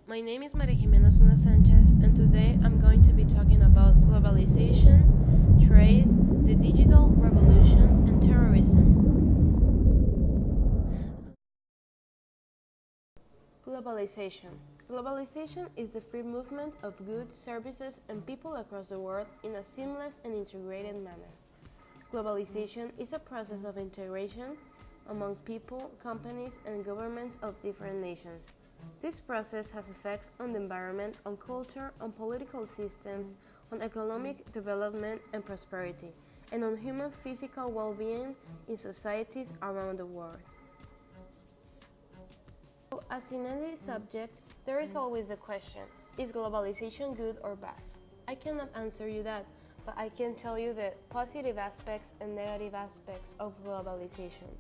My name is Maria Jimena Zuna Sanchez, and today I'm going to be talking about globalization, trade, the digital revolution, and terrorism. Globalization. Globalization is the free movement of goods, services, and people across the world in a seamless and integrated manner. Globalization is a process of integration among people, companies, and governments of different nations. This process has effects on the environment, on culture, on political systems, on economic development and prosperity, and on human physical well-being in societies around the world. As in any subject, there is always the question, is globalization good or bad? I cannot answer you that, but I can tell you the positive aspects and negative aspects of globalization.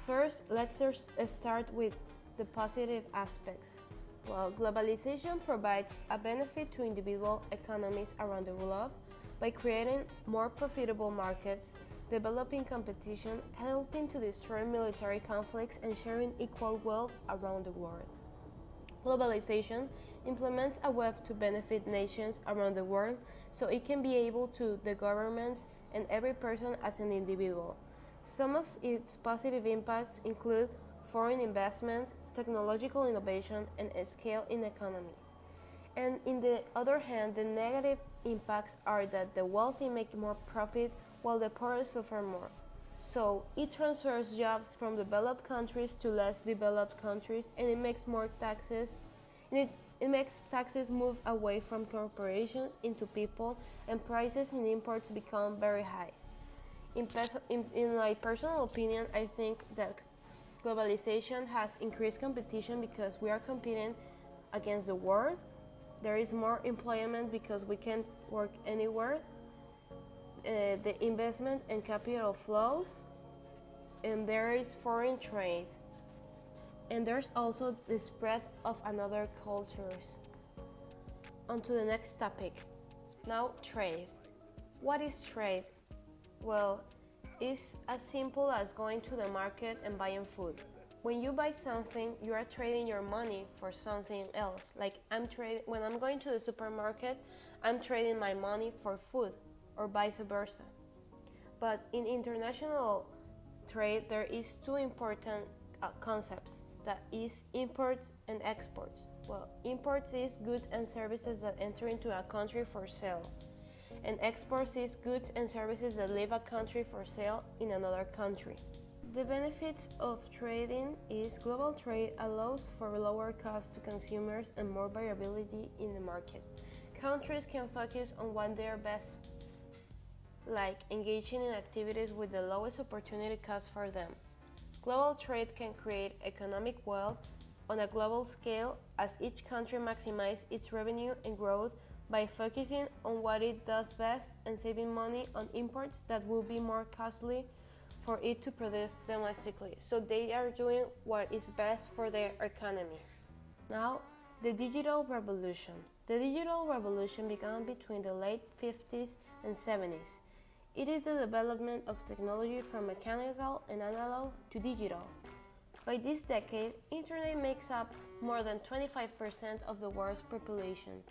First, let's start with the positive aspects. Well, globalization provides a benefit to individual economies around the globe by creating more profitable markets, developing competition, helping to destroy military conflicts, and sharing equal wealth around the world. Globalization implements a web to benefit nations around the world so it can be able to the governments and every person as an individual. Some of its positive impacts include foreign investment, technological innovation, and a scale in economy. And in the other hand, the negative impacts are that the wealthy make more profit while the poor suffer more. So it transfers jobs from developed countries to less developed countries, and it makes more taxes. And it makes taxes move away from corporations into people, and prices in imports become very high. In my personal opinion, I think that globalization has increased competition because we are competing against the world. There is more employment because we can work anywhere. The investment and capital flows, and there is foreign trade. And there's also the spread of another cultures. On to the next topic. Now, trade. What is trade? Well, it's as simple as going to the market and buying food. When you buy something, you are trading your money for something else. Like when I'm going to the supermarket, I'm trading my money for food, or vice versa. But in international trade, there is two important concepts. That is imports and exports. Well, imports is goods and services that enter into a country for sale. And exports is goods and services that leave a country for sale in another country. The benefits of trading is global trade allows for lower costs to consumers and more variability in the market. Countries can focus on what they are best, like engaging in activities with the lowest opportunity cost for them. Global trade can create economic wealth on a global scale as each country maximizes its revenue and growth by focusing on what it does best and saving money on imports that will be more costly for it to produce domestically. So they are doing what is best for their economy. Now, the digital revolution. The digital revolution began between the late 50s and 70s. It is the development of technology from mechanical and analog to digital. By this decade, Internet makes up more than 25% of the world's population.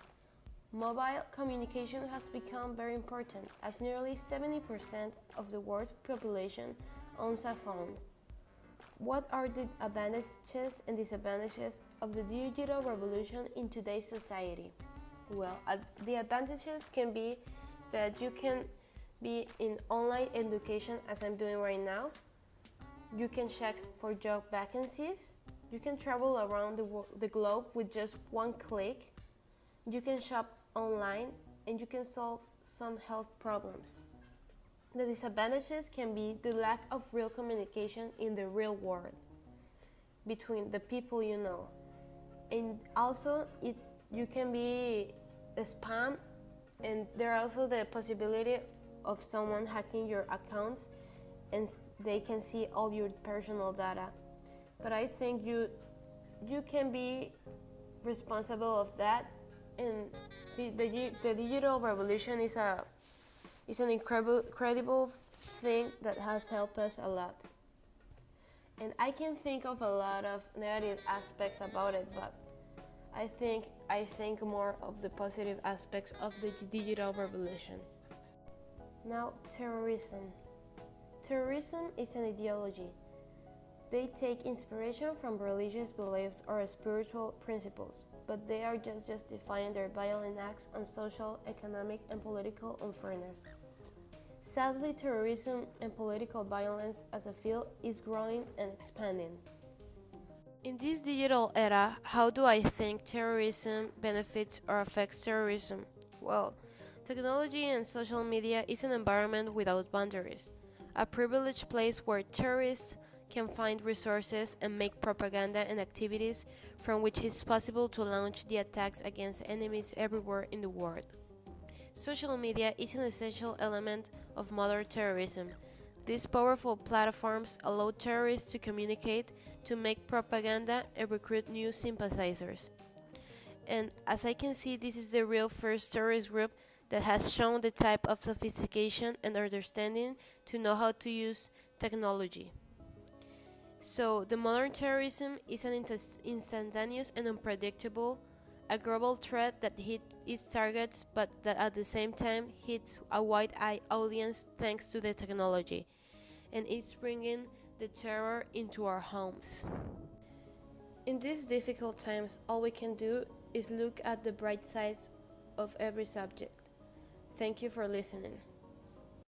Mobile communication has become very important as nearly 70% of the world's population owns a phone. What are the advantages and disadvantages of the digital revolution in today's society? Well, the advantages can be that you can be in online education as I'm doing right now. You can check for job vacancies. You can travel around the globe with just one click. You can shop online, and you can solve some health problems. The disadvantages can be the lack of real communication in the real world between the people you know. And also, you can be spam, and there are also the possibility of someone hacking your accounts, and they can see all your personal data. But I think you can be responsible of that, and the digital revolution is an incredible thing that has helped us a lot. And I can think of a lot of negative aspects about it, but I think more of the positive aspects of the digital revolution. Now, terrorism. Terrorism is an ideology. They take inspiration from religious beliefs or spiritual principles, but they are just justifying their violent acts on social, economic, and political unfairness. Sadly, terrorism and political violence as a field is growing and expanding. In this digital era, how do I think terrorism benefits or affects terrorism? Well, technology and social media is an environment without boundaries, a privileged place where terrorists can find resources and make propaganda and activities from which it's possible to launch the attacks against enemies everywhere in the world. Social media is an essential element of modern terrorism. These powerful platforms allow terrorists to communicate, to make propaganda, and recruit new sympathizers. And as I can see, this is the real first terrorist group that has shown the type of sophistication and understanding to know how to use technology. So, the modern terrorism is an instantaneous and unpredictable, a global threat that hits its targets but that at the same time hits a wide-eyed audience thanks to the technology, and it's bringing the terror into our homes. In these difficult times, all we can do is look at the bright sides of every subject. Thank you for listening.